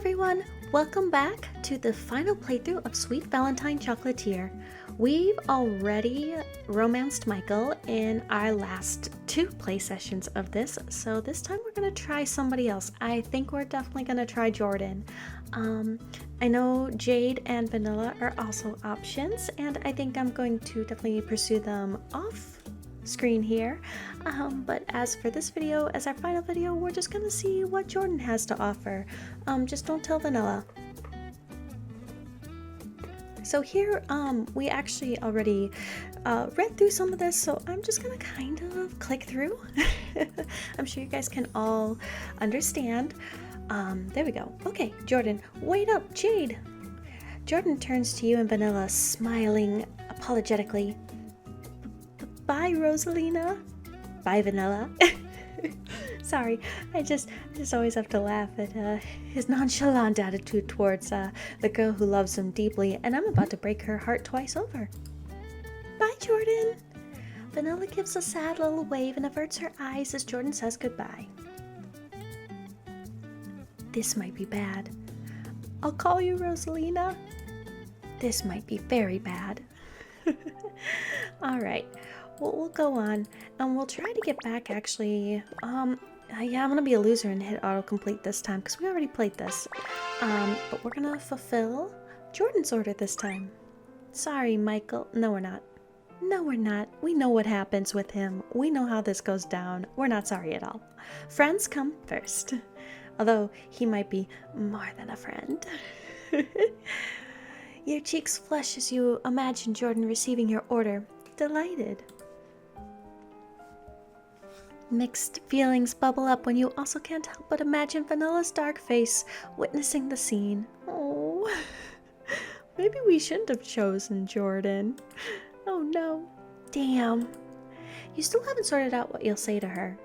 everyone! Welcome back to the final playthrough of Sweet Valentine Chocolatier. We've already romanced Michael in our last 2 play sessions of this, so this time we're going to try somebody else. I think we're definitely going to try Jordan. I know Jade and Vanilla are also options, and I think I'm going to definitely pursue them off screen here. But as for this video, as our final video, we're just gonna see what Jordan has to offer. Just don't tell Vanilla. So here, we actually already read through some of this, so I'm just gonna kind of click through. I'm sure you guys can all understand. There we go. Okay, Jordan, wait up, Jade. Jordan turns to you and Vanilla, smiling apologetically. Bye, Rosalina. Bye, Vanilla. Sorry, I just always have to laugh at his nonchalant attitude towards the girl who loves him deeply, and I'm about to break her heart twice over. Bye, Jordan. Vanilla gives a sad little wave and averts her eyes as Jordan says goodbye. This might be bad. I'll call you Rosalina. This might be very bad. All right. We'll go on, and we'll try to get back, actually. Yeah, I'm gonna be a loser and hit autocomplete this time, because we already played this. But we're gonna fulfill Jordan's order this time. Sorry, Michael. No, we're not. No, we're not. We know what happens with him. We know how this goes down. We're not sorry at all. Friends come first. Although, he might be more than a friend. Your cheeks flush as you imagine Jordan receiving your order. Delighted. Mixed feelings bubble up when you also can't help but imagine Vanilla's dark face witnessing the scene. Oh, maybe we shouldn't have chosen Jordan. Oh no. Damn. You still haven't sorted out what you'll say to her.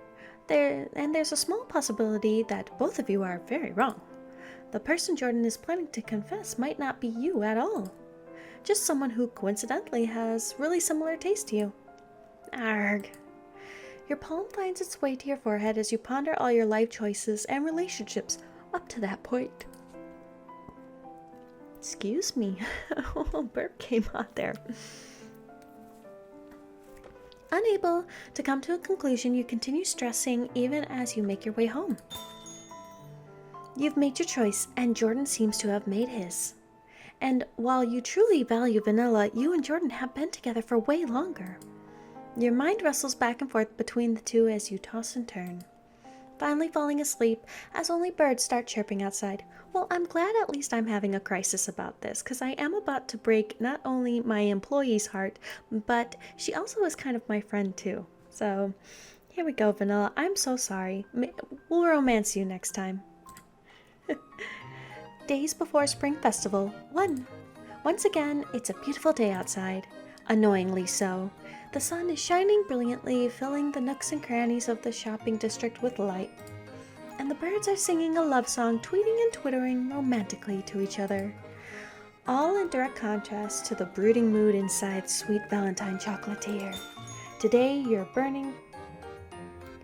There's a small possibility that both of you are very wrong. The person Jordan is planning to confess might not be you at all. Just someone who coincidentally has really similar taste to you. Arg. Your palm finds its way to your forehead as you ponder all your life choices and relationships up to that point. Excuse me. Oh, burp came out there. Unable to come to a conclusion, you continue stressing even as you make your way home. You've made your choice, and Jordan seems to have made his. And while you truly value Vanilla, you and Jordan have been together for way longer. Your mind wrestles back and forth between the two as you toss and turn, finally falling asleep as only birds start chirping outside. Well, I'm glad at least I'm having a crisis about this, because I am about to break not only my employee's heart, but she also is kind of my friend too. So, here we go, Vanilla. I'm so sorry. We'll romance you next time. Days before Spring Festival 1. Once again, it's a beautiful day outside. Annoyingly so. The sun is shining brilliantly, filling the nooks and crannies of the shopping district with light. And the birds are singing a love song, tweeting and twittering romantically to each other. All in direct contrast to the brooding mood inside Sweet Valentine Chocolatier. Today, you're burning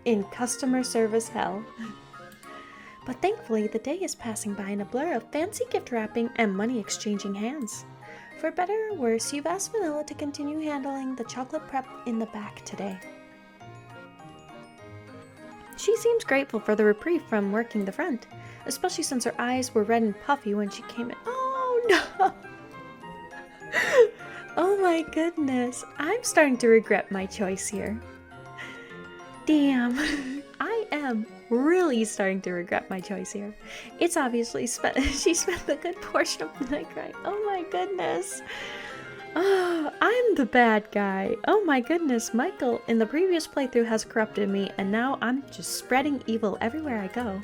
in customer service hell. But thankfully, the day is passing by in a blur of fancy gift wrapping and money exchanging hands. For better or worse, you've asked Vanilla to continue handling the chocolate prep in the back today. She seems grateful for the reprieve from working the front, especially since her eyes were red and puffy when she came in. Oh no! Oh my goodness, I'm starting to regret my choice here. Damn, I am really starting to regret my choice here. It's obviously she spent a good portion of the night crying. Oh my goodness. Oh, I'm the bad guy. Oh my goodness, Michael in the previous playthrough has corrupted me, and now I'm just spreading evil everywhere I go.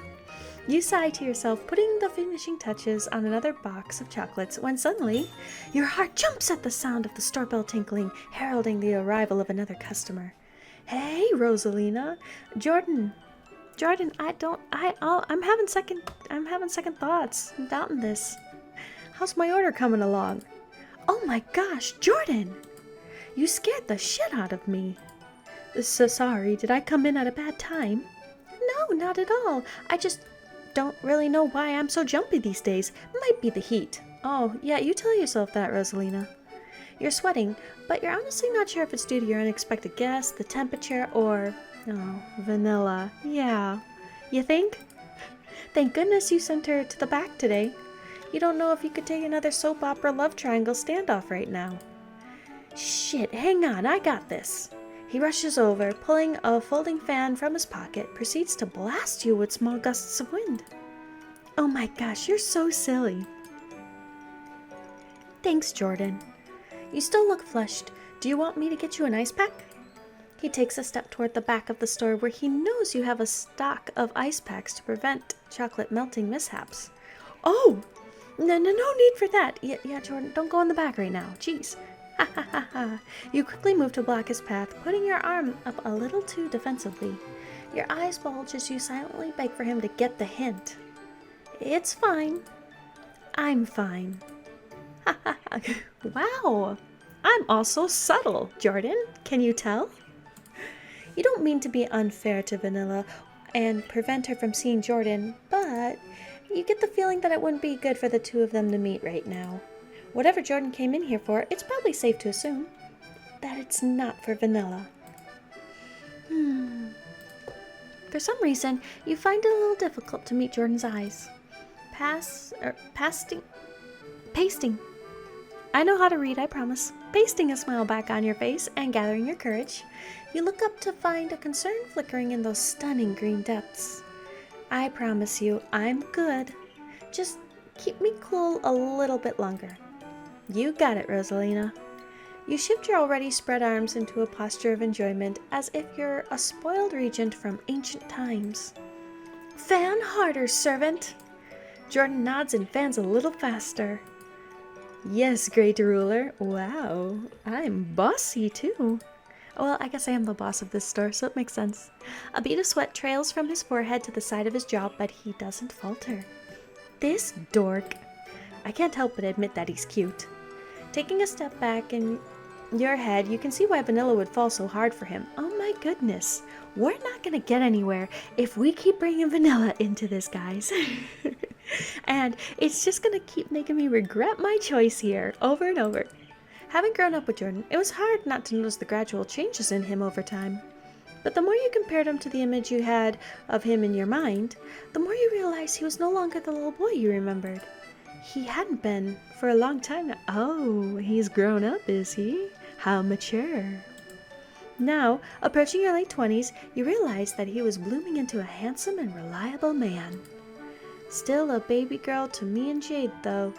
You sigh to yourself, putting the finishing touches on another box of chocolates, when suddenly your heart jumps at the sound of the store bell tinkling, heralding the arrival of another customer. Hey, Rosalina. Jordan, I'm having second thoughts. I'm doubting this. How's my order coming along? Oh my gosh, Jordan! You scared the shit out of me. So sorry, did I come in at a bad time? No, not at all. I just don't really know why I'm so jumpy these days. Might be the heat. Oh, yeah, you tell yourself that, Rosalina. You're sweating, but you're honestly not sure if it's due to your unexpected guest, the temperature, or... Oh, Vanilla. Yeah. You think? Thank goodness you sent her to the back today. You don't know if you could take another soap opera love triangle standoff right now. Shit, hang on, I got this. He rushes over, pulling a folding fan from his pocket, proceeds to blast you with small gusts of wind. Oh my gosh, you're so silly. Thanks, Jordan. You still look flushed. Do you want me to get you an ice pack? He takes a step toward the back of the store where he knows you have a stock of ice packs to prevent chocolate melting mishaps. Oh! No need for that. Yeah, Jordan, don't go in the back right now. Jeez. Ha ha ha ha. You quickly move to block his path, putting your arm up a little too defensively. Your eyes bulge as you silently beg for him to get the hint. It's fine. I'm fine. Ha ha ha. Wow. I'm also subtle, Jordan. Can you tell? You don't mean to be unfair to Vanilla and prevent her from seeing Jordan, but you get the feeling that it wouldn't be good for the two of them to meet right now. Whatever Jordan came in here for, it's probably safe to assume that it's not for Vanilla. For some reason, you find it a little difficult to meet Jordan's eyes. Pasting. I know how to read, I promise. Pasting a smile back on your face and gathering your courage, you look up to find a concern flickering in those stunning green depths. I promise you, I'm good. Just keep me cool a little bit longer. You got it, Rosalina. You shift your already spread arms into a posture of enjoyment as if you're a spoiled regent from ancient times. Fan harder, servant! Jordan nods and fans a little faster. Yes, great ruler. Wow, I'm bossy too. Well, I guess I am the boss of this store, so it makes sense. A bead of sweat trails from his forehead to the side of his jaw, but he doesn't falter. This dork. I can't help but admit that he's cute. Taking a step back in your head, you can see why Vanilla would fall so hard for him. Oh my goodness. We're not going to get anywhere if we keep bringing Vanilla into this, guys. And it's just going to keep making me regret my choice here over and over. Having grown up with Jordan, it was hard not to notice the gradual changes in him over time. But the more you compared him to the image you had of him in your mind, the more you realized he was no longer the little boy you remembered. He hadn't been for a long time now. Oh, he's grown up, is he? How mature. Now, approaching your late 20s, you realize that he was blooming into a handsome and reliable man. Still a baby girl to me and Jade, though.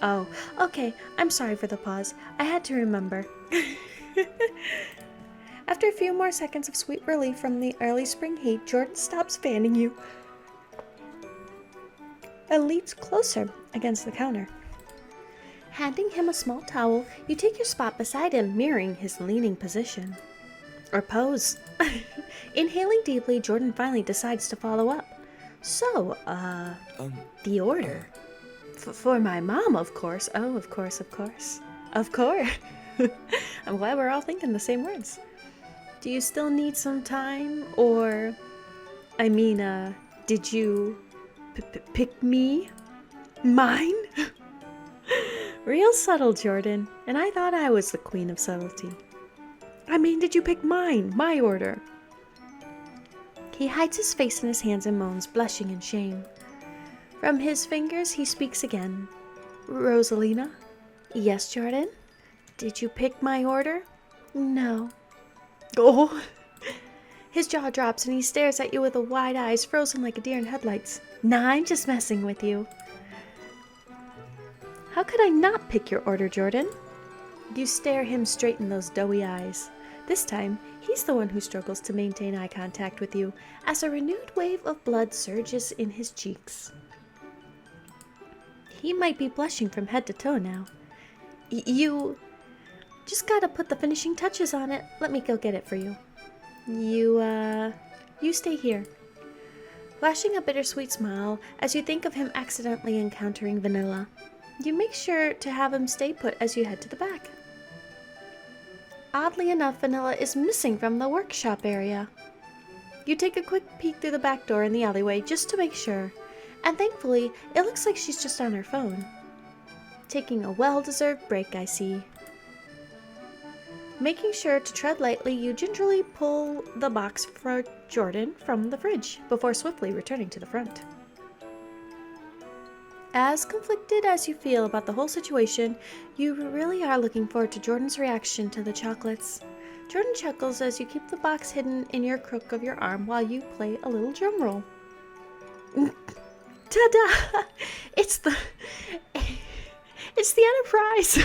Oh, okay, I'm sorry for the pause. I had to remember. After a few more seconds of sweet relief from the early spring heat, Jordan stops fanning you and leans closer against the counter. Handing him a small towel, you take your spot beside him, mirroring his leaning position. Or pose. Inhaling deeply, Jordan finally decides to follow up. So, the order. For my mom, of course. Oh, of course. Of course. I'm glad we're all thinking the same words. Do you still need some time? Or, I mean, did you pick me? Mine? Real subtle, Jordan. And I thought I was the queen of subtlety. I mean, did you pick mine? My order? He hides his face in his hands and moans, blushing in shame. From his fingers, he speaks again. Rosalina? Yes, Jordan? Did you pick my order? No. Oh. His jaw drops and he stares at you with the wide eyes frozen like a deer in headlights. Nah, I'm just messing with you. How could I not pick your order, Jordan? You stare him straight in those doughy eyes. This time, he's the one who struggles to maintain eye contact with you as a renewed wave of blood surges in his cheeks. He might be blushing from head to toe now. You just gotta put the finishing touches on it. Let me go get it for you. You stay here. Flashing a bittersweet smile as you think of him accidentally encountering Vanilla, you make sure to have him stay put as you head to the back. Oddly enough, Vanilla is missing from the workshop area. You take a quick peek through the back door in the alleyway just to make sure, and thankfully, it looks like she's just on her phone. Taking a well-deserved break, I see. Making sure to tread lightly, you gingerly pull the box for Jordan from the fridge before swiftly returning to the front. As conflicted as you feel about the whole situation, you really are looking forward to Jordan's reaction to the chocolates. Jordan chuckles as you keep the box hidden in your crook of your arm while you play a little drum roll. Ta-da! It's the Enterprise!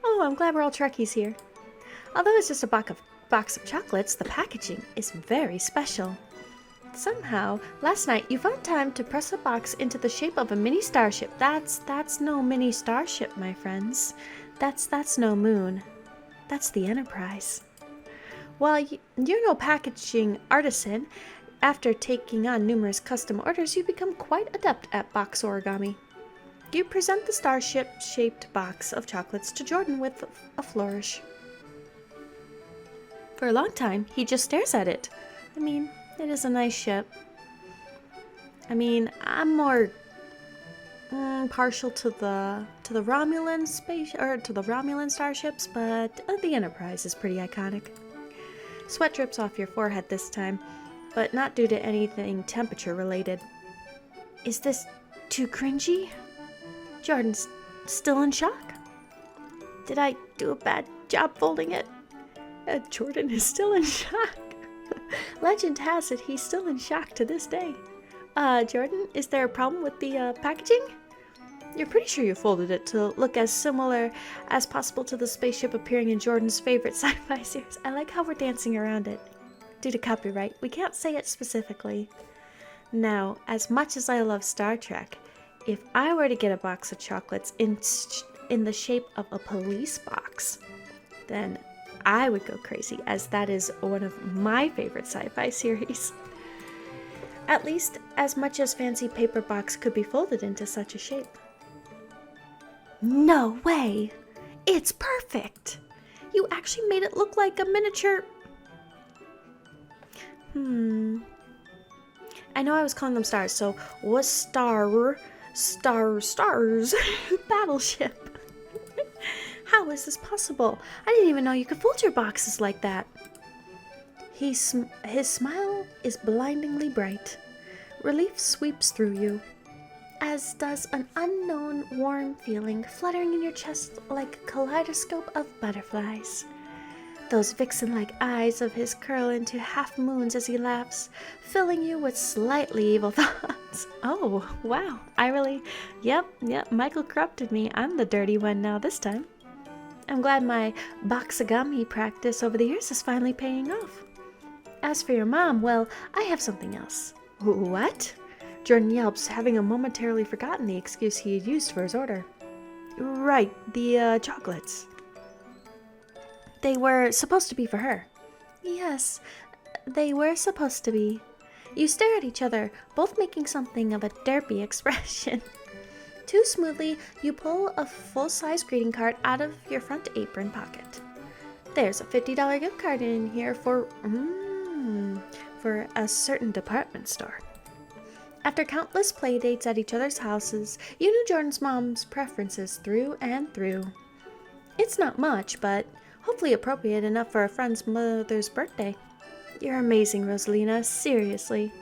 Oh, I'm glad we're all Trekkies here. Although it's just a box of chocolates, the packaging is very special. Somehow, last night you found time to press a box into the shape of a mini starship. That's no mini starship, my friends. That's no moon. That's the Enterprise. While you're no packaging artisan, after taking on numerous custom orders, you become quite adept at box origami. You present the starship-shaped box of chocolates to Jordan with a flourish. For a long time, he just stares at it. I mean, it is a nice ship. I mean, I'm more partial to the Romulan to the Romulan starships, but the Enterprise is pretty iconic. Sweat drips off your forehead this time, but not due to anything temperature related. Is this too cringy? Jordan's still in shock. Did I do a bad job folding it? Jordan is still in shock. Legend has it he's still in shock to this day. Jordan, is there a problem with the packaging? You're pretty sure you folded it to look as similar as possible to the spaceship appearing in Jordan's favorite sci-fi series. I like how we're dancing around it. Due to copyright, we can't say it specifically. Now, as much as I love Star Trek, if I were to get a box of chocolates in the shape of a police box, then I would go crazy, as that is one of my favorite sci-fi series. At least as much as fancy paper box could be folded into such a shape. No way! It's perfect! You actually made it look like a miniature... I know I was calling them stars, so what's stars battleship? How is this possible? I didn't even know you could fold your boxes like that. His smile is blindingly bright. Relief sweeps through you, as does an unknown warm feeling fluttering in your chest like a kaleidoscope of butterflies. Those vixen-like eyes of his curl into half moons as he laughs, filling you with slightly evil thoughts. Oh, wow. Yep, Michael corrupted me. I'm the dirty one now this time. I'm glad my boxagami practice over the years is finally paying off. As for your mom, well, I have something else. What? Jordan yelps, having momentarily forgotten the excuse he had used for his order. Right, the chocolates. They were supposed to be for her. Yes, they were supposed to be. You stare at each other, both making something of a derpy expression. Too smoothly, you pull a full-size greeting card out of your front apron pocket. There's a $50 gift card in here for a certain department store. After countless play dates at each other's houses, you knew Jordan's mom's preferences through and through. It's not much, but hopefully appropriate enough for a friend's mother's birthday. You're amazing, Rosalina, seriously.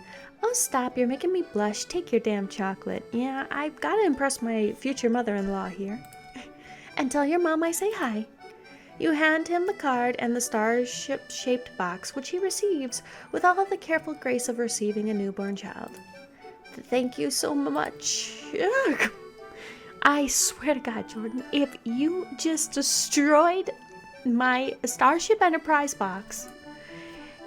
Oh, stop, you're making me blush. Take your damn chocolate. Yeah, I've got to impress my future mother-in-law here. And tell your mom I say hi. You hand him the card and the starship-shaped box, which he receives with all the careful grace of receiving a newborn child. Thank you so much. Ugh. I swear to God, Jordan, if you just destroyed my Starship Enterprise box.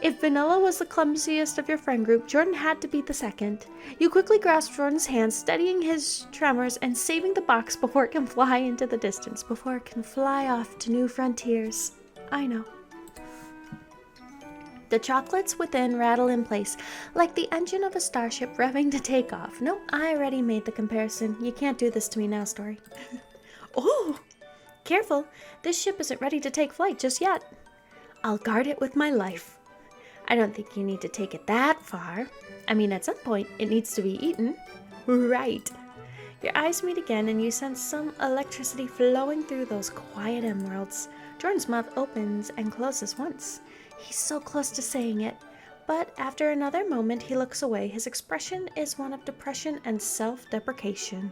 If Vanilla was the clumsiest of your friend group, Jordan had to be the second. You quickly grasped Jordan's hand, steadying his tremors and saving the box before it can fly into the distance, before it can fly off to new frontiers. I know. The chocolates within rattle in place, like the engine of a starship revving to take off. No, I already made the comparison. You can't do this to me now, Story. Oh! Careful, this ship isn't ready to take flight just yet. I'll guard it with my life. I don't think you need to take it that far. I mean, at some point, it needs to be eaten. Right. Your eyes meet again and you sense some electricity flowing through those quiet emeralds. Jordan's mouth opens and closes once. He's so close to saying it, but after another moment he looks away. His expression is one of depression and self-deprecation.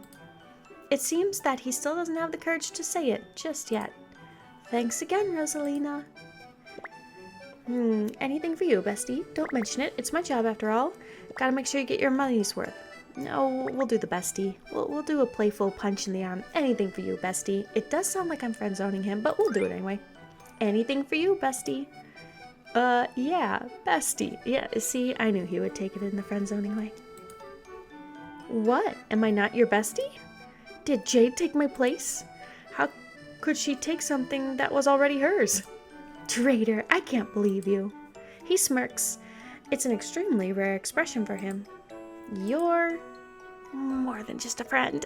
It seems that he still doesn't have the courage to say it just yet. Thanks again, Rosalina. Anything for you, bestie? Don't mention it. It's my job after all. Gotta make sure you get your money's worth. No, we'll do the bestie. We'll do a playful punch in the arm. Anything for you, bestie. It does sound like I'm friend-zoning him, but we'll do it anyway. Anything for you, bestie. Yeah, bestie. Yeah, see, I knew he would take it in the friend-zoning way. What? Am I not your bestie? Did Jade take my place? How could she take something that was already hers? Traitor, I can't believe you. He smirks. It's an extremely rare expression for him. You're more than just a friend.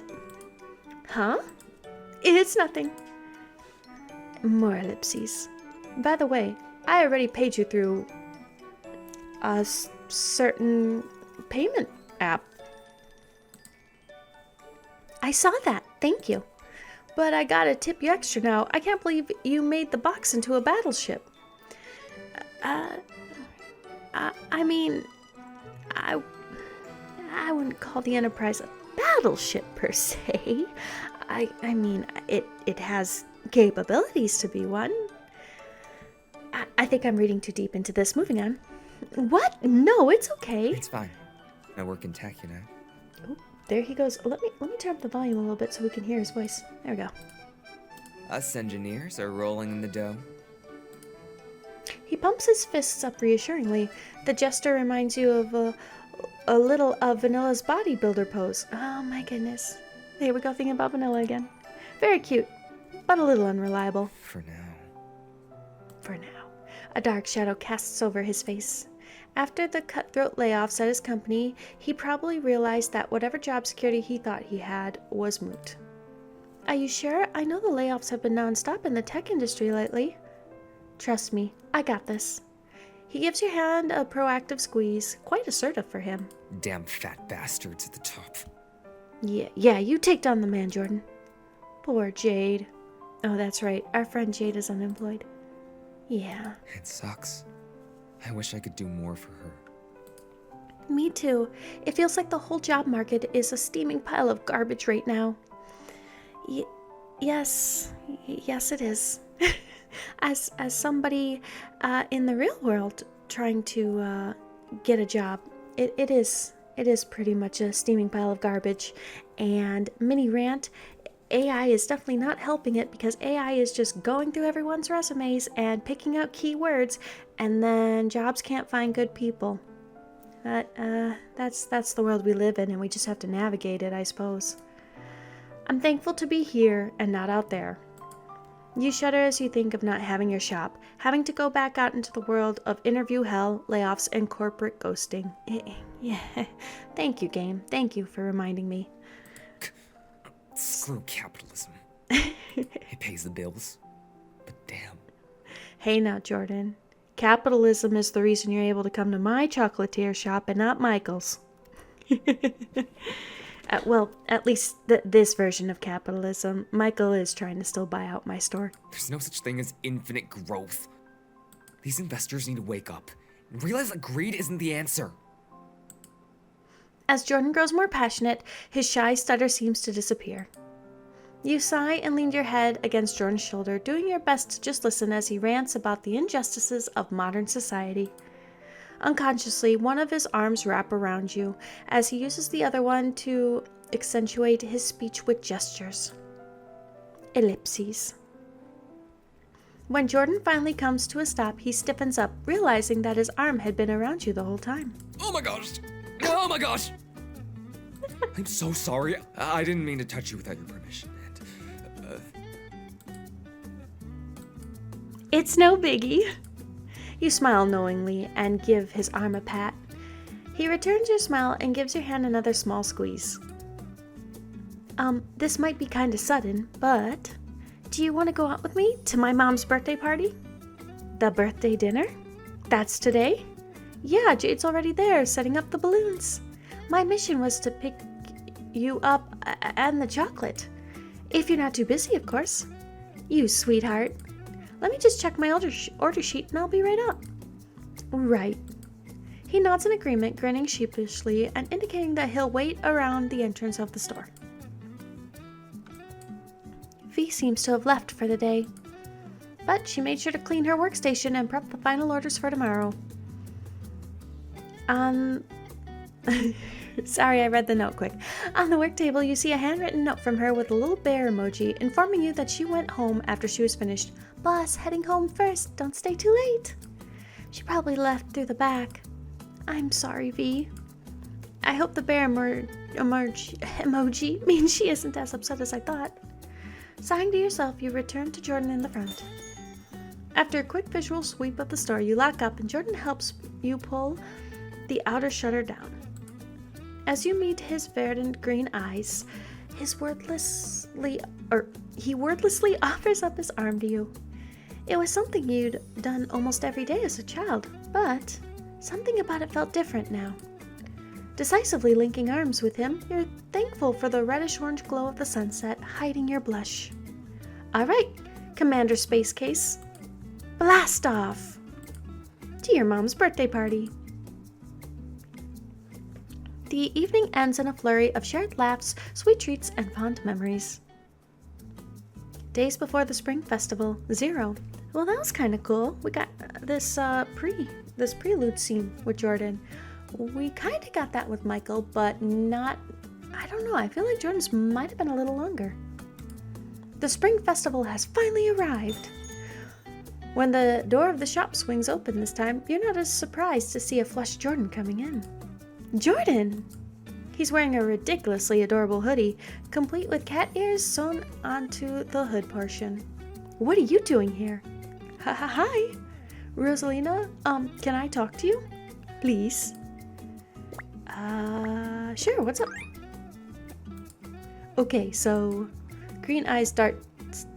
Huh? It's nothing. More ellipses. By the way, I already paid you through a certain payment app. I saw that. Thank you. But I gotta tip you extra now. I can't believe you made the box into a battleship. I mean, I wouldn't call the Enterprise a battleship per se. I mean, it has capabilities to be one. I think I'm reading too deep into this. Moving on. What? No, it's okay. It's fine. I work in tech, you know. Oh, there he goes. Let me turn up the volume a little bit so we can hear his voice. There we go. Us engineers are rolling in the dough. He pumps his fists up reassuringly. The gesture reminds you of a little of Vanilla's bodybuilder pose. Oh my goodness. Here we go thinking about Vanilla again. Very cute, but a little unreliable. For now. For now. A dark shadow casts over his face. After the cutthroat layoffs at his company, he probably realized that whatever job security he thought he had was moot. Are you sure? I know the layoffs have been nonstop in the tech industry lately. Trust me, I got this. He gives your hand a proactive squeeze, quite assertive for him. Damn fat bastards at the top. Yeah, you take down the man, Jordan. Poor Jade. Oh, that's right, our friend Jade is unemployed. Yeah. It sucks. I wish I could do more for her. Me too. It feels like the whole job market is a steaming pile of garbage right now. Yes, it is. As somebody in the real world trying to get a job, it is pretty much a steaming pile of garbage. And mini rant, AI is definitely not helping it because AI is just going through everyone's resumes and picking out keywords, and then jobs can't find good people. That's the world we live in, and we just have to navigate it, I suppose. I'm thankful to be here and not out there. You shudder as you think of not having your shop, having to go back out into the world of interview hell, layoffs, and corporate ghosting. Yeah, thank you, game. Thank you for reminding me. Screw capitalism. It pays the bills. But damn. Hey now, Jordan. Capitalism is the reason you're able to come to my chocolatier shop and not Michael's. Well, at least this version of capitalism. Michael is trying to still buy out my store. There's no such thing as infinite growth. These investors need to wake up and realize that greed isn't the answer. As Jordan grows more passionate, his shy stutter seems to disappear. You sigh and lean your head against Jordan's shoulder, doing your best to just listen as he rants about the injustices of modern society. Unconsciously, one of his arms wrap around you as he uses the other one to accentuate his speech with gestures. Ellipses. When Jordan finally comes to a stop, he stiffens up, realizing that his arm had been around you the whole time. Oh my gosh! Oh my gosh! I'm so sorry. I didn't mean to touch you without your permission. It's no biggie. You smile knowingly and give his arm a pat. He returns your smile and gives your hand another small squeeze. This might be kinda sudden, but Do you want to go out with me to my mom's birthday party? The birthday dinner? That's today? Yeah, Jade's already there, setting up the balloons. My mission was to pick you up and the chocolate. If you're not too busy, of course. You sweetheart. Let me just check my order sheet and I'll be right up. Right. He nods in agreement, grinning sheepishly and indicating that he'll wait around the entrance of the store. V seems to have left for the day, but she made sure to clean her workstation and prep the final orders for tomorrow. Sorry, I read the note quick. On the work table, you see a handwritten note from her with a little bear emoji informing you that she went home after she was finished. Boss, heading home first. Don't stay too late. She probably left through the back. I'm sorry, V. I hope the bear emoji means she isn't as upset as I thought. Sighing to yourself, you return to Jordan in the front. After a quick visual sweep of the store, you lock up and Jordan helps you pull the outer shutter down. As you meet his verdant green eyes, he wordlessly offers up his arm to you. It was something you'd done almost every day as a child, but something about it felt different now. Decisively linking arms with him, you're thankful for the reddish-orange glow of the sunset hiding your blush. All right, Commander Space Case, blast off to your mom's birthday party. The evening ends in a flurry of shared laughs, sweet treats, and fond memories. Days before the Spring Festival, 0. Well, that was kind of cool. We got this prelude scene with Jordan. We kind of got that with Michael, but not, I don't know, I feel like Jordan's might have been a little longer. The Spring Festival has finally arrived. When the door of the shop swings open this time, you're not as surprised to see a flushed Jordan coming in. Jordan! He's wearing a ridiculously adorable hoodie, complete with cat ears sewn onto the hood portion. What are you doing here? Hi! Rosalina, can I talk to you? Please. Sure, what's up? Okay, so green eyes dart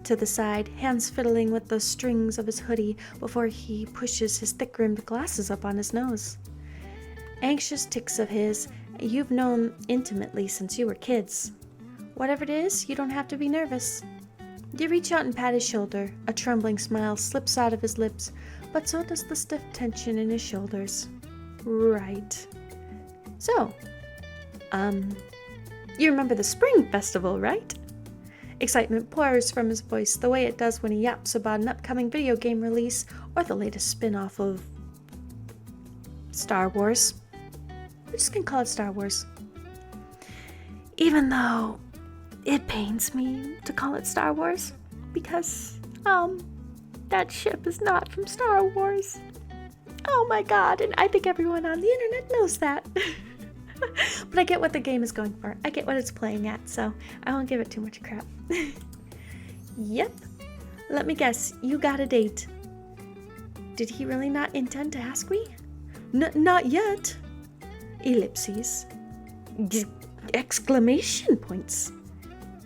to the side, hands fiddling with the strings of his hoodie before he pushes his thick-rimmed glasses up on his nose. Anxious tics of his you've known intimately since you were kids. Whatever it is, you don't have to be nervous. You reach out and pat his shoulder. A trembling smile slips out of his lips, but so does the stiff tension in his shoulders. Right. So, you remember the Spring Festival, right? Excitement pours from his voice the way it does when he yaps about an upcoming video game release or the latest spin-off of Star Wars. We're just gonna call it Star Wars. Even though it pains me to call it Star Wars, because, that ship is not from Star Wars. Oh my god, and I think everyone on the internet knows that. But I get what the game is going for. I get what it's playing at, so I won't give it too much crap. Yep. Let me guess, you got a date. Did he really not intend to ask me? Not yet. Ellipses. Exclamation points.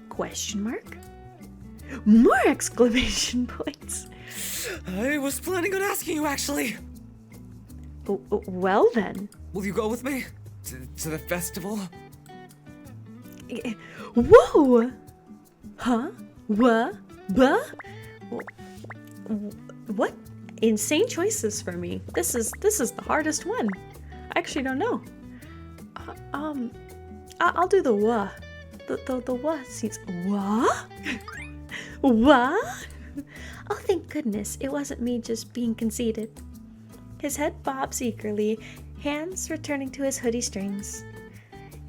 Question mark. More exclamation points. I was planning on asking you, actually. Well then. Will you go with me? To the festival? Whoa! Huh? What? What? Insane choices for me. This is the hardest one. I actually don't know. I'll do the wha. The wha seems wha? What? Oh, thank goodness it wasn't me just being conceited. His head bobs eagerly, hands returning to his hoodie strings.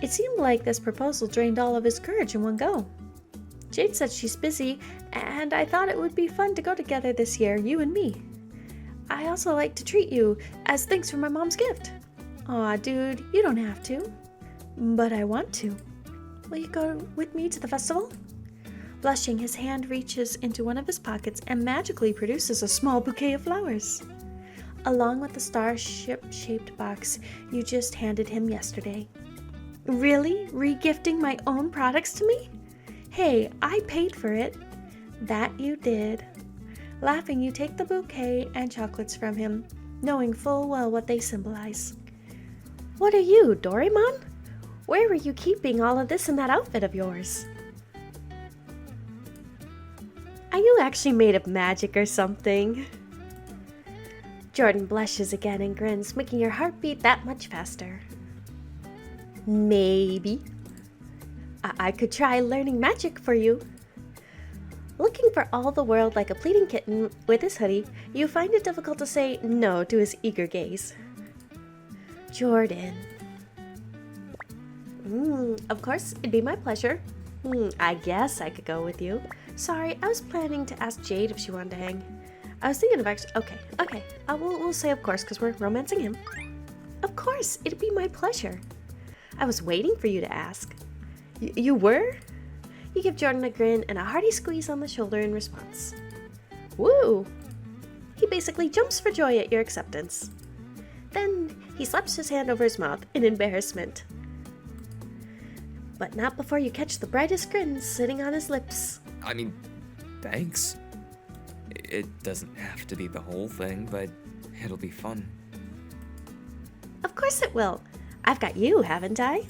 It seemed like this proposal drained all of his courage in one go. Jade said she's busy, and I thought it would be fun to go together this year, you and me. I also like to treat you, as thanks for my mom's gift. Aw, dude, you don't have to. But I want to. Will you go with me to the festival? Blushing, his hand reaches into one of his pockets and magically produces a small bouquet of flowers, along with the starship-shaped box you just handed him yesterday. Really? Re-gifting my own products to me? Hey, I paid for it. That you did. Laughing, you take the bouquet and chocolates from him, knowing full well what they symbolize. What are you, Doraemon? Where were you keeping all of this in that outfit of yours? Are you actually made of magic or something? Jordan blushes again and grins, making your heart beat that much faster. Maybe. I could try learning magic for you. Looking for all the world like a pleading kitten with his hoodie, you find it difficult to say no to his eager gaze. Jordan. Of course, it'd be my pleasure. I guess I could go with you. Sorry, I was planning to ask Jade if she wanted to hang. I was thinking of actually... Okay. We'll say of course, because we're romancing him. Of course, it'd be my pleasure. I was waiting for you to ask. You were? You give Jordan a grin and a hearty squeeze on the shoulder in response. Woo! He basically jumps for joy at your acceptance. Then he slaps his hand over his mouth in embarrassment. But not before you catch the brightest grin sitting on his lips. I mean, thanks. It doesn't have to be the whole thing, but it'll be fun. Of course it will. I've got you, haven't I?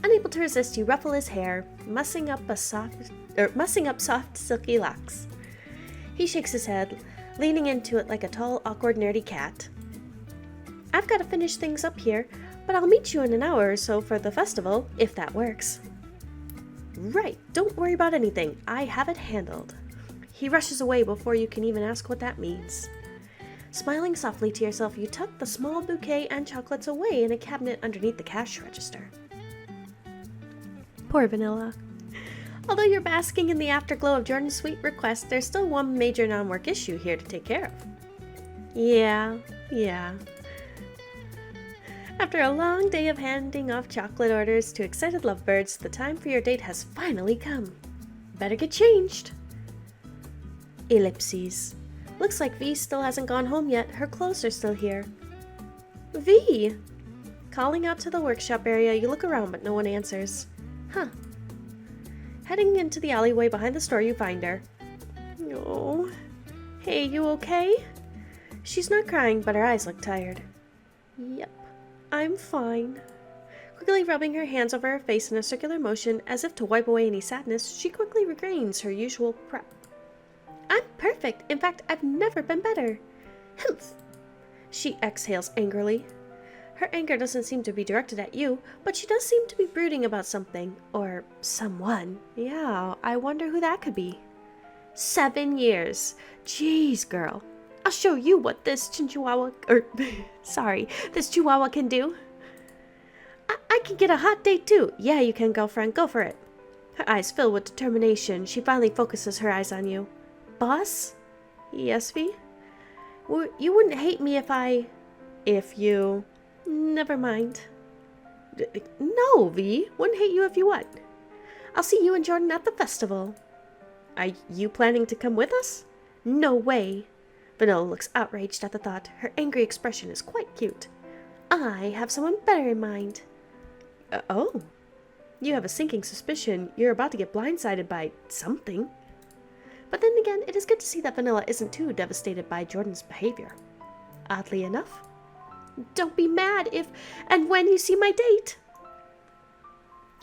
Unable to resist, you ruffle his hair, mussing up soft, silky locks. He shakes his head, leaning into it like a tall, awkward, nerdy cat. I've got to finish things up here, but I'll meet you in an hour or so for the festival, if that works. Right, don't worry about anything. I have it handled. He rushes away before you can even ask what that means. Smiling softly to yourself, you tuck the small bouquet and chocolates away in a cabinet underneath the cash register. Poor Vanilla. Although you're basking in the afterglow of Jordan's sweet request, there's still one major non-work issue here to take care of. Yeah. After a long day of handing off chocolate orders to excited lovebirds, the time for your date has finally come. Better get changed. Ellipses. Looks like V still hasn't gone home yet. Her clothes are still here. V! Calling out to the workshop area, you look around but no one answers. Huh. Heading into the alleyway behind the store, you find her. Oh. Hey, you okay? She's not crying, but her eyes look tired. Yep, I'm fine. Quickly rubbing her hands over her face in a circular motion as if to wipe away any sadness, she quickly regains her usual prep. I'm perfect. In fact, I've never been better. Humph. She exhales angrily. Her anger doesn't seem to be directed at you, but she does seem to be brooding about something, or someone. Yeah, I wonder who that could be. 7 years. Jeez, girl. I'll show you what this chihuahua can do. I can get a hot date too. Yeah, you can, girlfriend. Go for it. Her eyes fill with determination. She finally focuses her eyes on you. Boss? Yes, V? You wouldn't hate me if you... Never mind. No, V. Wouldn't hate you if you what? I'll see you and Jordan at the festival. Are you planning to come with us? No way. Vanilla looks outraged at the thought. Her angry expression is quite cute. I have someone better in mind. Oh. You have a sinking suspicion you're about to get blindsided by something. But then again, it is good to see that Vanilla isn't too devastated by Jordan's behavior. Oddly enough. Don't be mad if and when you see my date.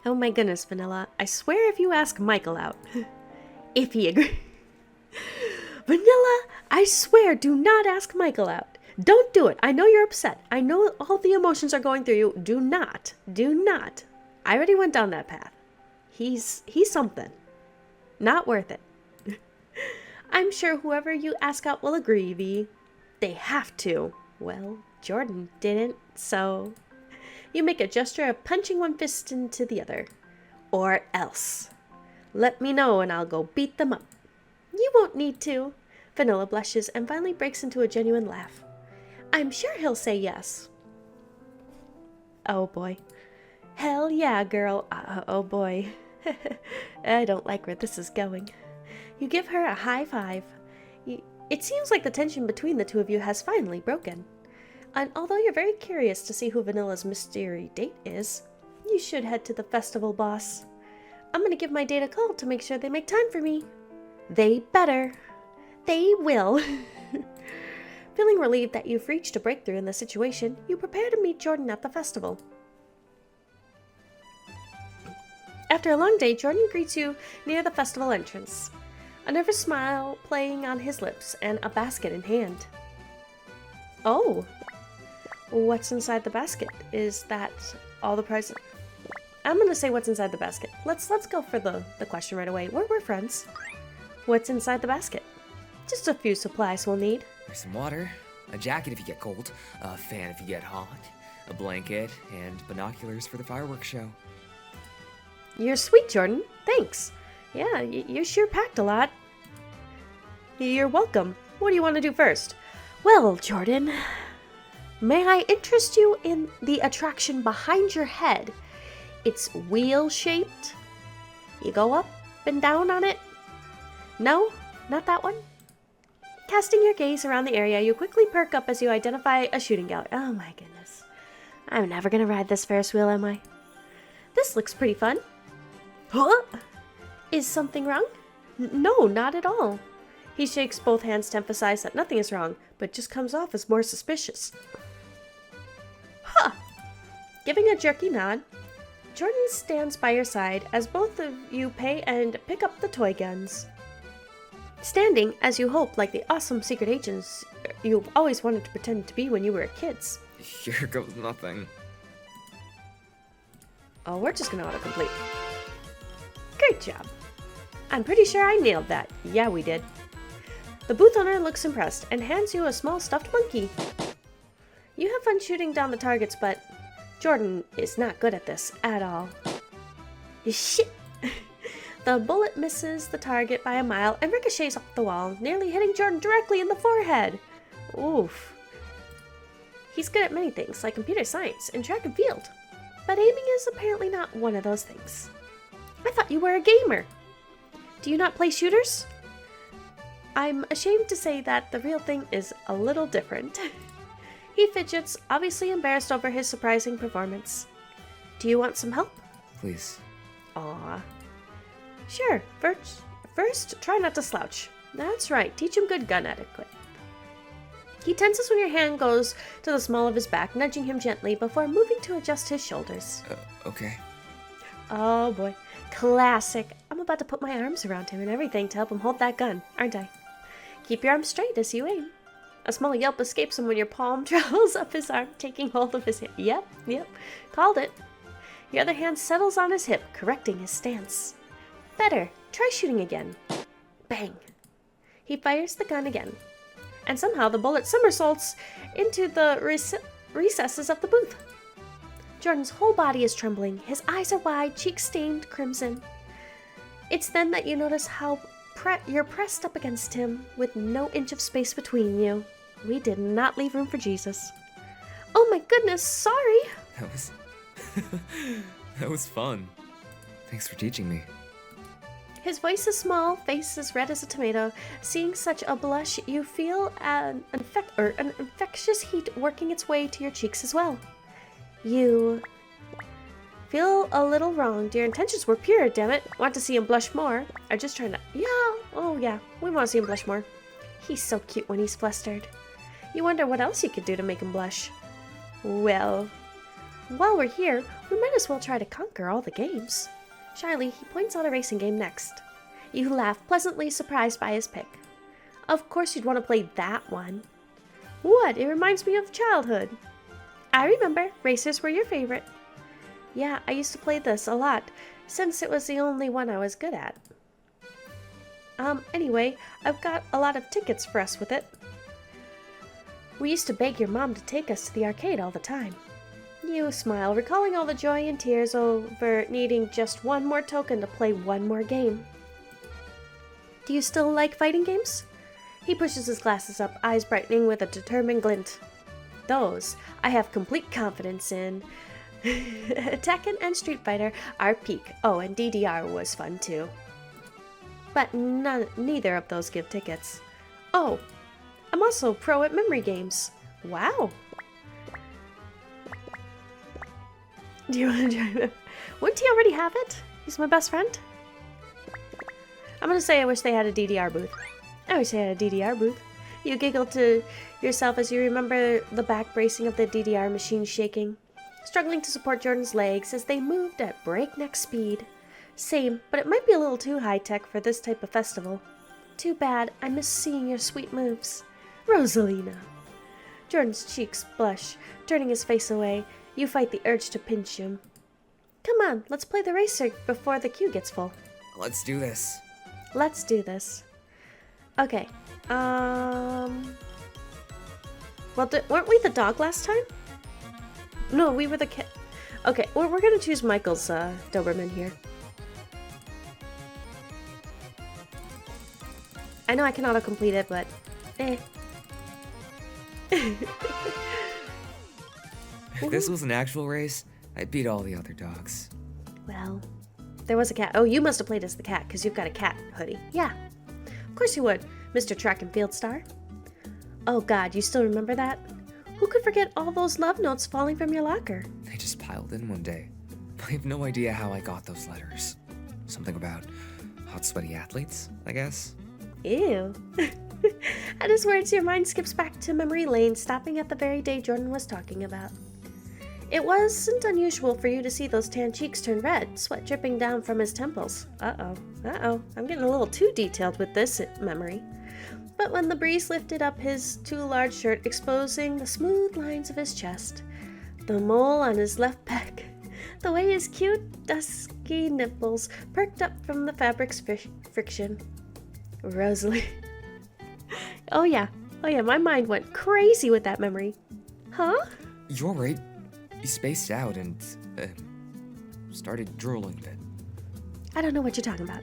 Oh my goodness, Vanilla. I swear if you ask Michael out. If he agrees. Vanilla, I swear, do not ask Michael out. Don't do it. I know you're upset. I know all the emotions are going through you. Do not. I already went down that path. He's something. Not worth it. I'm sure whoever you ask out will agree, V. They have to. Well, Jordan didn't, so... You make a gesture of punching one fist into the other. Or else. Let me know and I'll go beat them up. You won't need to. Vanilla blushes and finally breaks into a genuine laugh. I'm sure he'll say yes. Oh boy. Hell yeah, girl. Oh boy. I don't like where this is going. You give her a high five. It seems like the tension between the two of you has finally broken. And although you're very curious to see who Vanilla's mystery date is, you should head to the festival, boss. I'm gonna give my date a call to make sure they make time for me. They better. They will. Feeling relieved that you've reached a breakthrough in the situation, you prepare to meet Jordan at the festival. After a long day, Jordan greets you near the festival entrance, a nervous smile playing on his lips and a basket in hand. Oh, what's inside the basket? Is that all the prize? I'm gonna say what's inside the basket. Let's go for the question right away. We're friends. What's inside the basket? Just a few supplies we'll need. There's some water, a jacket if you get cold, a fan if you get hot, a blanket, and binoculars for the fireworks show. You're sweet, Jordan. Thanks. Yeah, you sure packed a lot. You're welcome. What do you want to do first? Well, Jordan, may I interest you in the attraction behind your head? It's wheel-shaped. You go up and down on it. No, not that one. Casting your gaze around the area, you quickly perk up as you identify a shooting gallery. Oh my goodness. I'm never gonna ride this Ferris wheel, am I? This looks pretty fun. Huh? Is something wrong? No, not at all. He shakes both hands to emphasize that nothing is wrong, but just comes off as more suspicious. Huh! Giving a jerky nod, Jordan stands by your side as both of you pay and pick up the toy guns. Standing, as you hope, like the awesome secret agents you've always wanted to pretend to be when you were kids. Here goes nothing. Oh, we're just gonna autocomplete. Great job. I'm pretty sure I nailed that. Yeah, we did. The booth owner looks impressed and hands you a small stuffed monkey. You have fun shooting down the targets, but Jordan is not good at this at all. Shit! The bullet misses the target by a mile and ricochets off the wall, nearly hitting Jordan directly in the forehead. Oof. He's good at many things, like computer science and track and field, but aiming is apparently not one of those things. I thought you were a gamer. Do you not play shooters? I'm ashamed to say that the real thing is a little different. He fidgets, obviously embarrassed over his surprising performance. Do you want some help? Please. Aw. Sure, first, try not to slouch. That's right, teach him good gun etiquette. He tenses when your hand goes to the small of his back, nudging him gently before moving to adjust his shoulders. Okay. Oh boy, classic. I'm about to put my arms around him and everything to help him hold that gun, aren't I? Keep your arms straight as you aim. A small yelp escapes him when your palm travels up his arm, taking hold of his hand. Yep, called it. Your other hand settles on his hip, correcting his stance. Better. Try shooting again. Bang. He fires the gun again, and somehow the bullet somersaults into the recesses of the booth. Jordan's whole body is trembling. His eyes are wide, cheeks stained crimson. It's then that you notice how you're pressed up against him with no inch of space between you. We did not leave room for Jesus. Oh my goodness, sorry. That was fun. Thanks for teaching me. His voice is small, face as red as a tomato. Seeing such a blush, you feel an infectious heat working its way to your cheeks as well. You feel a little wronged. Your intentions were pure, damn it. Want to see him blush more? Or just trying to... Yeah, we want to see him blush more. He's so cute when he's flustered. You wonder what else you could do to make him blush. Well, while we're here, we might as well try to conquer all the games. Shyly, he points out a racing game next. You laugh, pleasantly surprised by his pick. Of course you'd want to play that one. What? It reminds me of childhood. I remember. Racers were your favorite. Yeah, I used to play this a lot, since it was the only one I was good at. Anyway, I've got a lot of tickets for us with it. We used to beg your mom to take us to the arcade all the time. You smile, recalling all the joy and tears over needing just one more token to play one more game. Do you still like fighting games? He pushes his glasses up, eyes brightening with a determined glint. Those I have complete confidence in. Tekken and Street Fighter are peak. Oh, and DDR was fun too. But neither of those give tickets. Oh, I'm also pro at memory games. Wow. Do you want to join him? Wouldn't he already have it? He's my best friend. I'm gonna say I wish they had a DDR booth. I wish they had a DDR booth. You giggled to yourself as you remember the back bracing of the DDR machine shaking, struggling to support Jordan's legs as they moved at breakneck speed. Same, but it might be a little too high-tech for this type of festival. Too bad, I miss seeing your sweet moves. Rosalina. Jordan's cheeks blush, turning his face away. You fight the urge to pinch him. Come on, let's play the racer before the queue gets full. Let's do this. Let's do this. Okay, well, weren't we the dog last time? No, we were the cat. Okay, we're gonna choose Michael's Doberman here. I know I can auto-complete it, but If this was an actual race, I'd beat all the other dogs. Well, there was a cat. Oh, you must have played as the cat, because you've got a cat hoodie. Yeah, of course you would, Mr. Track and Field Star. Oh god, you still remember that? Who could forget all those love notes falling from your locker? They just piled in one day. I have no idea how I got those letters. Something about hot, sweaty athletes, I guess? Ew. At his words, your mind skips back to memory lane, stopping at the very day Jordan was talking about. It wasn't unusual for you to see those tan cheeks turn red, sweat dripping down from his temples. Uh-oh. I'm getting a little too detailed with this memory. But when the breeze lifted up his too large shirt, exposing the smooth lines of his chest, the mole on his left pec, the way his cute, dusky nipples perked up from the fabric's friction. Rosalie. Oh yeah, my mind went crazy with that memory. Huh? You're right. You spaced out and, started drooling a bit. I don't know what you're talking about.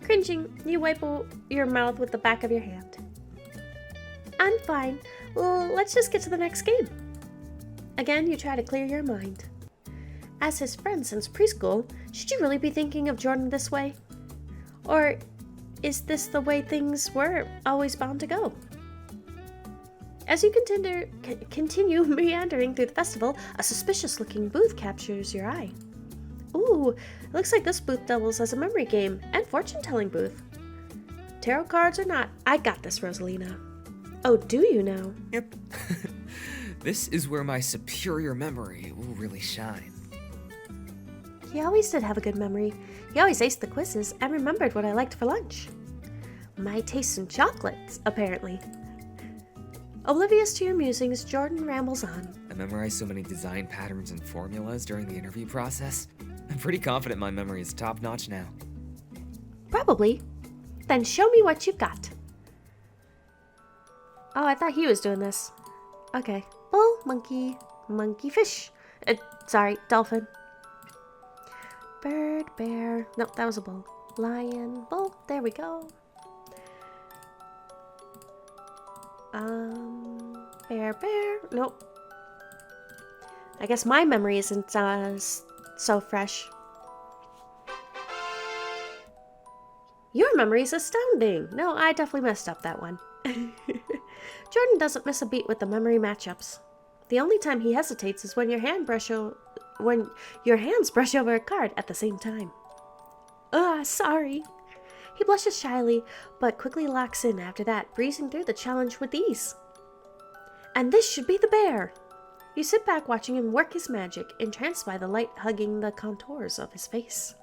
Cringing, you wipe your mouth with the back of your hand. I'm fine. Well, let's just get to the next game. Again, you try to clear your mind. As his friend since preschool, should you really be thinking of Jordan this way? Or is this the way things were always bound to go? As you continue meandering through the festival, a suspicious-looking booth captures your eye. Ooh, it looks like this booth doubles as a memory game and fortune-telling booth. Tarot cards or not, I got this, Rosalina. Oh, do you now? Yep. This is where my superior memory will really shine. He always did have a good memory. He always aced the quizzes and remembered what I liked for lunch. My taste in chocolates, apparently. Oblivious to your musings, Jordan rambles on. I memorized so many design patterns and formulas during the interview process. I'm pretty confident my memory is top-notch now. Probably. Then show me what you've got. Oh, I thought he was doing this. Okay. Bull, monkey, fish. Sorry, dolphin. Bird, bear. Nope, that was a bull. Lion, bull. There we go. Bear. Nope. I guess my memory isn't so fresh. Your memory is astounding. No, I definitely messed up that one. Jordan doesn't miss a beat with the memory matchups. The only time he hesitates is when your hands brush over a card at the same time. Sorry. He blushes shyly, but quickly locks in after that, breezing through the challenge with ease. And this should be the bear. You sit back watching him work his magic, entranced by the light hugging the contours of his face.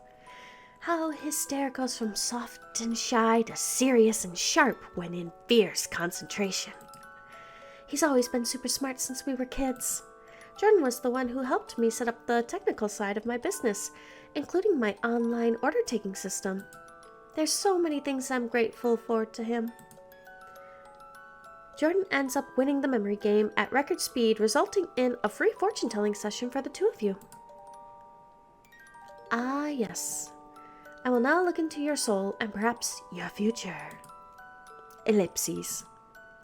How his stare goes from soft and shy to serious and sharp when in fierce concentration. He's always been super smart since we were kids. Jordan was the one who helped me set up the technical side of my business, including my online order-taking system. There's so many things I'm grateful for to him. Jordan ends up winning the memory game at record speed, resulting in a free fortune-telling session for the two of you. Ah, yes. I will now look into your soul and perhaps your future. Ellipses.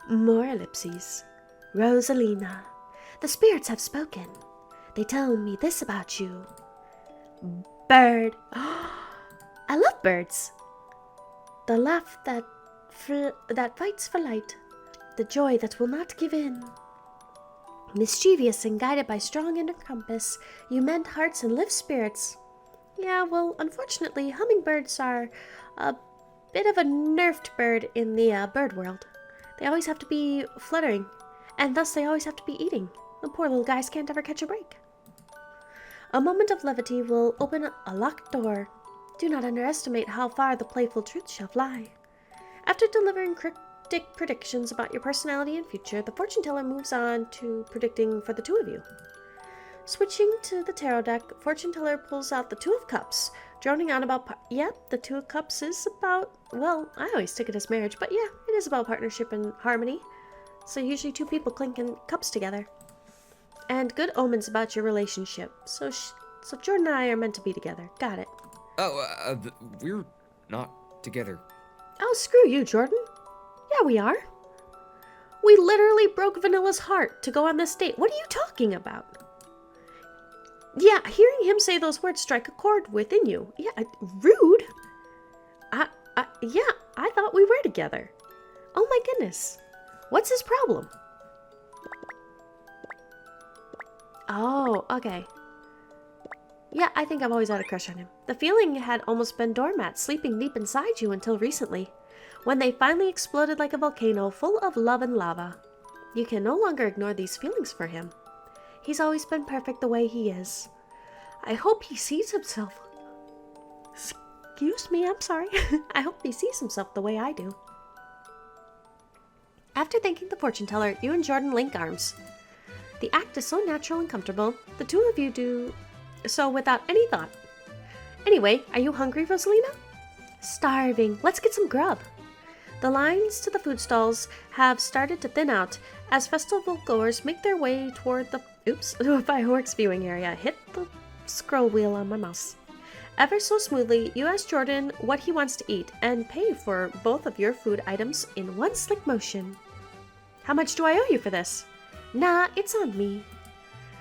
More ellipses. Rosalina. The spirits have spoken. They tell me this about you. Bird. I love birds. The laugh that fights for light. The joy that will not give in. Mischievous and guided by strong inner compass, you mend hearts and lift spirits. Yeah, well, unfortunately, hummingbirds are a bit of a nerfed bird in the bird world. They always have to be fluttering, and thus they always have to be eating. The poor little guys can't ever catch a break. A moment of levity will open a locked door. Do not underestimate how far the playful truth shall fly. After delivering cryptic predictions about your personality and future, the fortune teller moves on to predicting for the two of you. Switching to the tarot deck, fortune teller pulls out the Two of Cups, droning on about... Yep, the Two of Cups is about... Well, I always take it as marriage, but yeah, it is about partnership and harmony. So usually two people clinking cups together. And good omens about your relationship. So Jordan and I are meant to be together. Got it. Oh, we're not together. Oh, screw you, Jordan. Yeah, we are. We literally broke Vanilla's heart to go on this date. What are you talking about? Yeah, hearing him say those words strike a chord within you. Yeah, rude. Yeah, I thought we were together. Oh my goodness. What's his problem? Oh, okay. Yeah, I think I've always had a crush on him. The feeling had almost been doormat, sleeping deep inside you until recently, when they finally exploded like a volcano full of love and lava. You can no longer ignore these feelings for him. He's always been perfect the way he is. I hope he sees himself. Excuse me, I'm sorry. I hope he sees himself the way I do. After thanking the fortune teller, you and Jordan link arms. The act is so natural and comfortable, the two of you do so without any thought. Anyway, are you hungry, Rosalina? Starving. Let's get some grub. The lines to the food stalls have started to thin out as festival goers make their way toward the fireworks viewing area. Hit the scroll wheel on my mouse. Ever so smoothly, you ask Jordan what he wants to eat and pay for both of your food items in one slick motion. How much do I owe you for this? Nah, it's on me.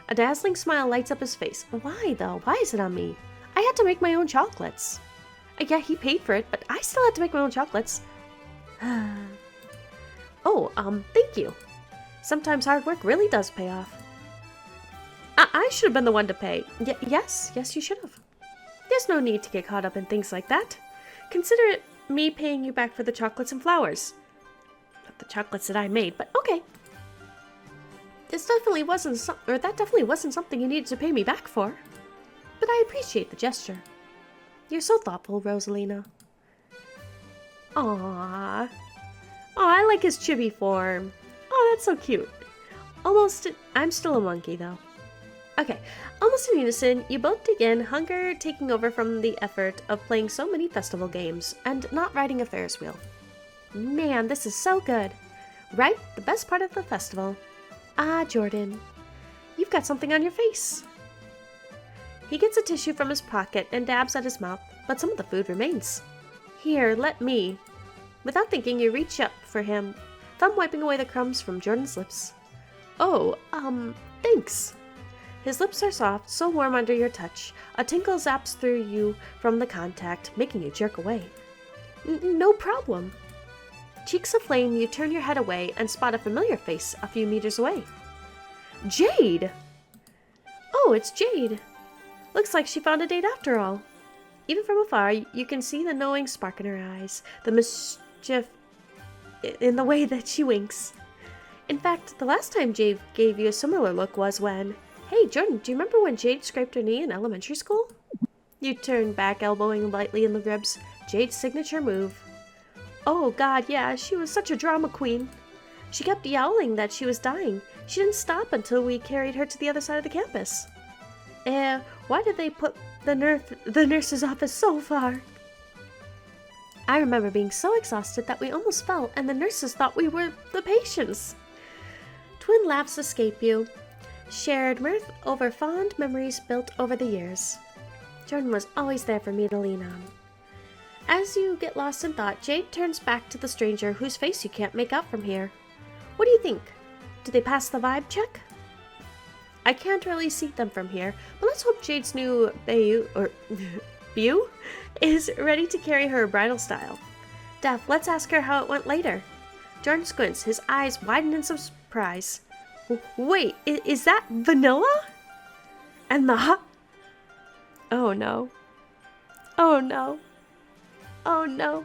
A dazzling smile lights up his face. Why, though? Why is it on me? I had to make my own chocolates. Yeah, he paid for it, but I still had to make my own chocolates. Thank you. Sometimes hard work really does pay off. I should have been the one to pay. Yes, you should have. There's no need to get caught up in things like that. Consider it me paying you back for the chocolates and flowers. Not the chocolates that I made, but okay. That definitely wasn't something you needed to pay me back for. But I appreciate the gesture. You're so thoughtful, Rosalina. Aww. I like his chibi form. Oh, that's so cute. I'm still a monkey, though. Okay, almost in unison, you both dig in, hunger taking over from the effort of playing so many festival games and not riding a Ferris wheel. Man, this is so good. Right? The best part of the festival. Ah, Jordan, you've got something on your face. He gets a tissue from his pocket and dabs at his mouth, but some of the food remains. Here, let me. Without thinking, you reach up for him, thumb wiping away the crumbs from Jordan's lips. Oh, thanks. His lips are soft, so warm under your touch. A tinkle zaps through you from the contact, making you jerk away. No problem. Cheeks aflame, you turn your head away and spot a familiar face a few meters away. Jade! Oh, it's Jade. Looks like she found a date after all. Even from afar, you can see the knowing spark in her eyes, the mischief in the way that she winks. In fact, the last time Jade gave you a similar look was when... Hey, Jordan, do you remember when Jade scraped her knee in elementary school? You turn back, elbowing lightly in the ribs. Jade's signature move. Oh god, yeah, she was such a drama queen. She kept yowling that she was dying. She didn't stop until we carried her to the other side of the campus. Why did they put the nurse's office so far? I remember being so exhausted that we almost fell, and the nurses thought we were the patients. Twin laughs escape you. Shared mirth over fond memories built over the years. Jordan was always there for me to lean on. As you get lost in thought, Jade turns back to the stranger whose face you can't make out from here. What do you think? Do they pass the vibe check? I can't really see them from here, but let's hope Jade's new beau is ready to carry her bridal style. Daph, let's ask her how it went later. Jordan squints, his eyes widen in surprise. Wait, is that Vanilla? And the hot... Oh no. Oh no. Oh no.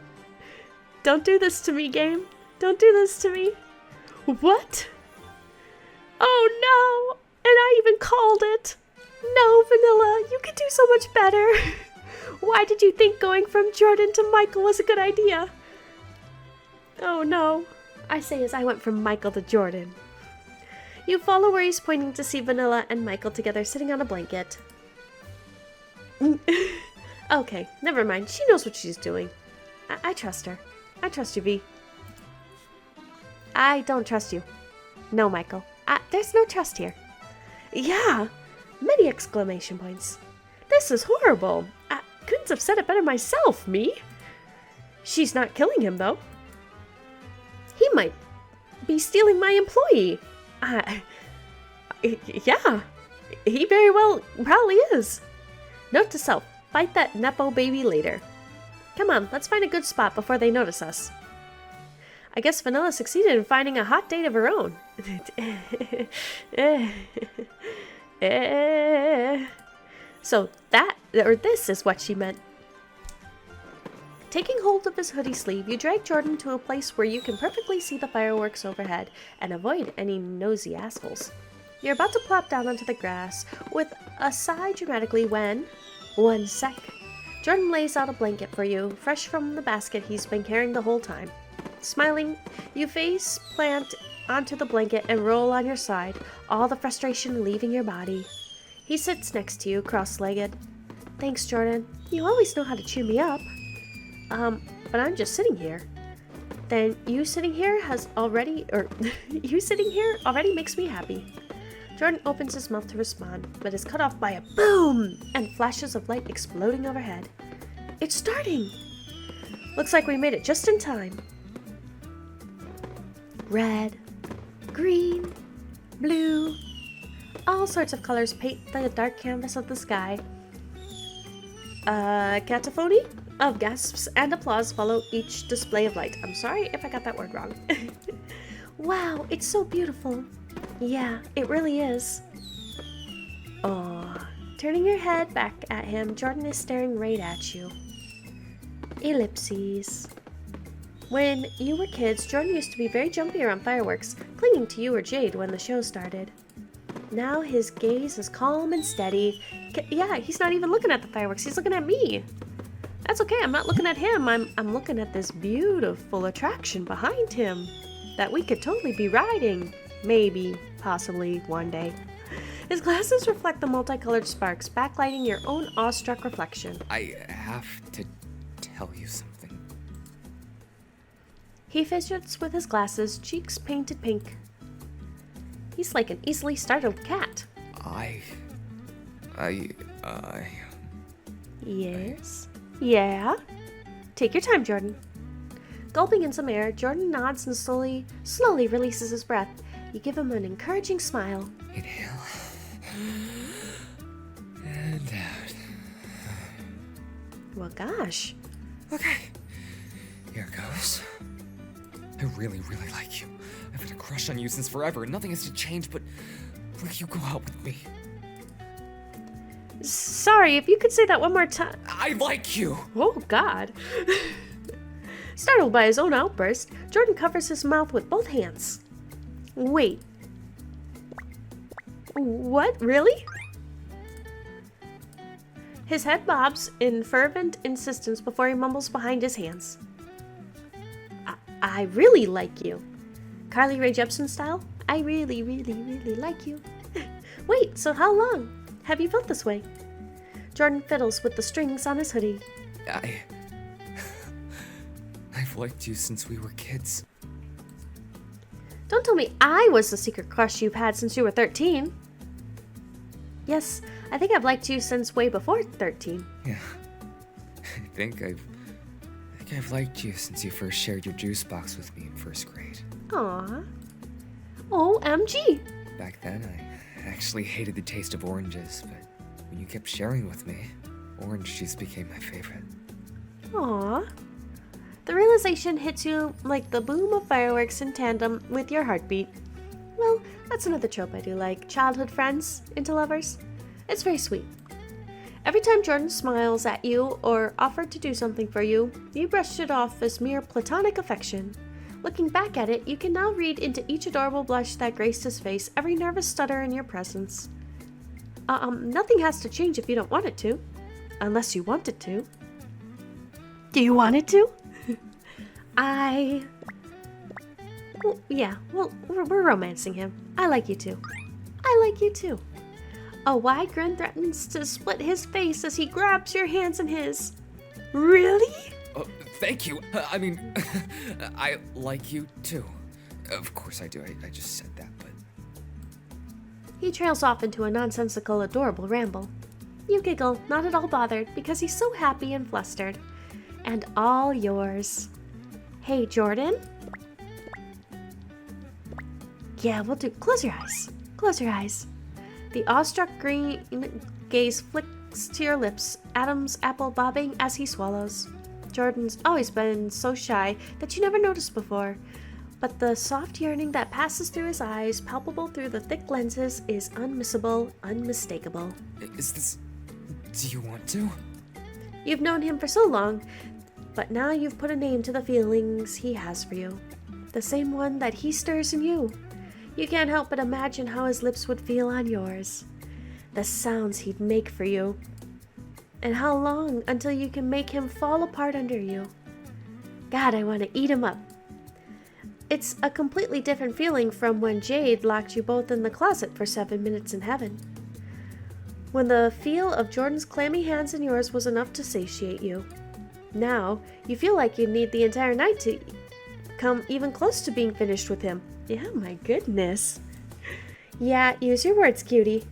Don't do this to me, game. Don't do this to me. What? Oh no! And I even called it. No, Vanilla, you could do so much better. Why did you think going from Jordan to Michael was a good idea? Oh no. I say as I went from Michael to Jordan. You follow where he's pointing to see Vanilla and Michael together sitting on a blanket. Okay, never mind. She knows what she's doing. I trust her. I trust you, V. I don't trust you. No, Michael. There's no trust here. Yeah! Many exclamation points. This is horrible. I couldn't have said it better myself, me. She's not killing him, though. He might be stealing my employee. Yeah, he very well probably is. Note to self, fight that Nepo baby later. Come on, let's find a good spot before they notice us. I guess Vanilla succeeded in finding a hot date of her own. So this is what she meant. Taking hold of his hoodie sleeve, you drag Jordan to a place where you can perfectly see the fireworks overhead and avoid any nosy assholes. You're about to plop down onto the grass with a sigh dramatically when... One sec. Jordan lays out a blanket for you, fresh from the basket he's been carrying the whole time. Smiling, you face plant onto the blanket and roll on your side, all the frustration leaving your body. He sits next to you, cross-legged. Thanks, Jordan. You always know how to cheer me up. But I'm just sitting here. Then you sitting here already makes me happy. Jordan opens his mouth to respond, but is cut off by a boom and flashes of light exploding overhead. It's starting! Looks like we made it just in time. Red, green, blue, all sorts of colors paint the dark canvas of the sky. Cataphony of gasps and applause follow each display of light. I'm sorry if I got that word wrong. Wow, it's so beautiful. Yeah, it really is. Aw. Turning your head back at him, Jordan is staring right at you. Ellipses. When you were kids, Jordan used to be very jumpy around fireworks, clinging to you or Jade when the show started. Now his gaze is calm and steady. Yeah, he's not even looking at the fireworks, he's looking at me. That's okay, I'm not looking at him, I'm looking at this beautiful attraction behind him that we could totally be riding. Maybe, possibly, one day. His glasses reflect the multicolored sparks, backlighting your own awestruck reflection. I have to tell you something. He fidgets with his glasses, cheeks painted pink. He's like an easily startled cat. Yes? Yeah? Take your time, Jordan. Gulping in some air, Jordan nods and slowly releases his breath. You give him an encouraging smile. Inhale. And out. Well, gosh. Okay. Here goes. I really, really like you. I've had a crush on you since forever. Nothing has to change, but will you go out with me? Sorry, if you could say that one more time. I like you! Oh, God. Startled by his own outburst, Jordan covers his mouth with both hands. Wait. What? Really? His head bobs in fervent insistence before he mumbles behind his hands. I really like you. Carly Rae Jepsen style? I really, really, really like you. Wait, so how long have you felt this way? Jordan fiddles with the strings on his hoodie. I've liked you since we were kids. Don't tell me I was the secret crush you've had since you were 13. Yes, I think I've liked you since way before 13. Yeah. I think I've liked you since you first shared your juice box with me in first grade. Aww. OMG. Back then, I actually hated the taste of oranges, but when you kept sharing with me, orange juice became my favorite. Aww. The realization hits you like the boom of fireworks in tandem with your heartbeat. Well, that's another trope I do like. Childhood friends into lovers. It's very sweet. Every time Jordan smiles at you or offered to do something for you, you brushed it off as mere platonic affection. Looking back at it, you can now read into each adorable blush that graced his face, every nervous stutter in your presence. Nothing has to change if you don't want it to. Unless you want it to. Do you want it to? We're romancing him. I like you too. I like you too. A wide grin threatens to split his face as he grabs your hands in his. Really? Thank you. I mean, I like you too. Of course I do. I just said that, but... He trails off into a nonsensical, adorable ramble. You giggle, not at all bothered, because he's so happy and flustered. And all yours. Hey, Jordan? Yeah, we'll do. Close your eyes. Close your eyes. The awestruck green gaze flicks to your lips, Adam's apple bobbing as he swallows. Jordan's always been so shy that you never noticed before, but the soft yearning that passes through his eyes, palpable through the thick lenses, is unmissable, unmistakable. Is this... do you want to? You've known him for so long, but now you've put a name to the feelings he has for you. The same one that he stirs in you. You can't help but imagine how his lips would feel on yours. The sounds he'd make for you. And how long until you can make him fall apart under you. God, I want to eat him up. It's a completely different feeling from when Jade locked you both in the closet for 7 minutes in heaven. When the feel of Jordan's clammy hands in yours was enough to satiate you. Now, you feel like you need the entire night to come even close to being finished with him. Yeah, my goodness. Yeah, use your words, cutie.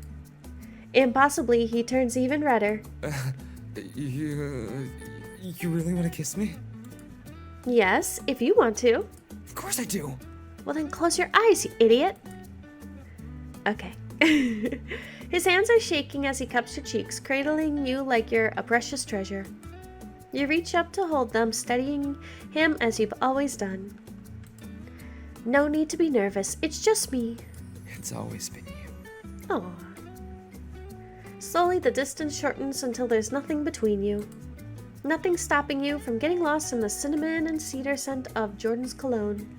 Impossibly, he turns even redder. You really want to kiss me? Yes, if you want to. Of course I do. Well then close your eyes, you idiot. Okay. His hands are shaking as he cups your cheeks, cradling you like you're a precious treasure. You reach up to hold them, steadying him as you've always done. No need to be nervous, it's just me. It's always been you. Oh. Slowly the distance shortens until there's nothing between you. Nothing stopping you from getting lost in the cinnamon and cedar scent of Jordan's cologne.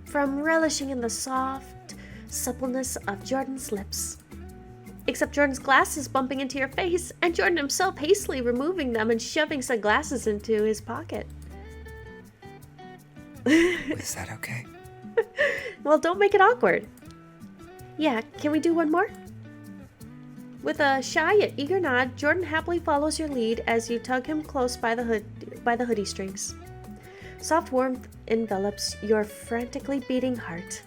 From relishing in the soft suppleness of Jordan's lips. Except Jordan's glasses bumping into your face, and Jordan himself hastily removing them and shoving some glasses into his pocket. Is that okay? Well, don't make it awkward. Yeah, can we do one more? With a shy yet eager nod, Jordan happily follows your lead as you tug him close by the hoodie strings. Soft warmth envelops your frantically beating heart.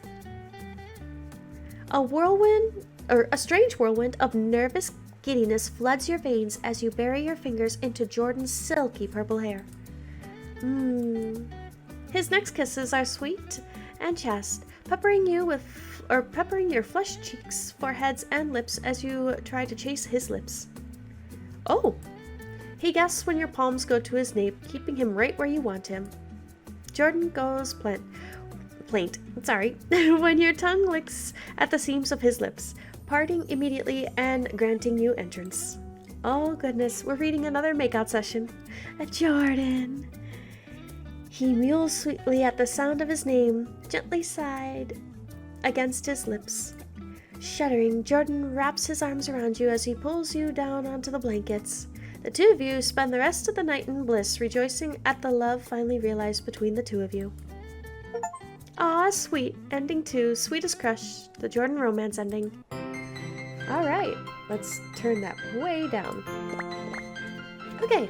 A strange whirlwind of nervous giddiness floods your veins as you bury your fingers into Jordan's silky purple hair. His next kisses are sweet and chaste, peppering your flushed cheeks, foreheads, and lips as you try to chase his lips. Oh! He gasps when your palms go to his nape, keeping him right where you want him. Jordan goes plaint, when your tongue licks at the seams of his lips, parting immediately and granting you entrance. Oh goodness, we're reading another makeout session. Jordan! He mews sweetly at the sound of his name, gently sighed against his lips. Shuddering, Jordan wraps his arms around you as he pulls you down onto the blankets. The two of you spend the rest of the night in bliss, rejoicing at the love finally realized between the two of you. Aw, sweet. Ending 2, Sweetest Crush, the Jordan romance ending. Alright, let's turn that way down. Okay,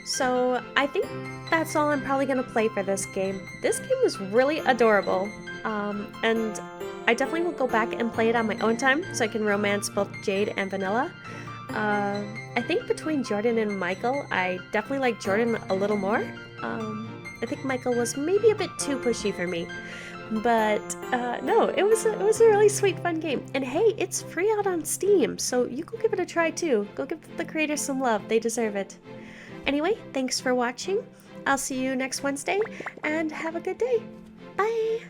so I think that's all I'm probably going to play for this game. This game was really adorable, and I definitely will go back and play it on my own time so I can romance both Jade and Vanilla. I think between Jordan and Michael, I definitely like Jordan a little more. I think Michael was maybe a bit too pushy for me. But no, it was a really sweet, fun game. And hey, it's free out on Steam, so you go give it a try too. Go give the creators some love, they deserve it. Anyway, thanks for watching. I'll see you next Wednesday, and have a good day. Bye!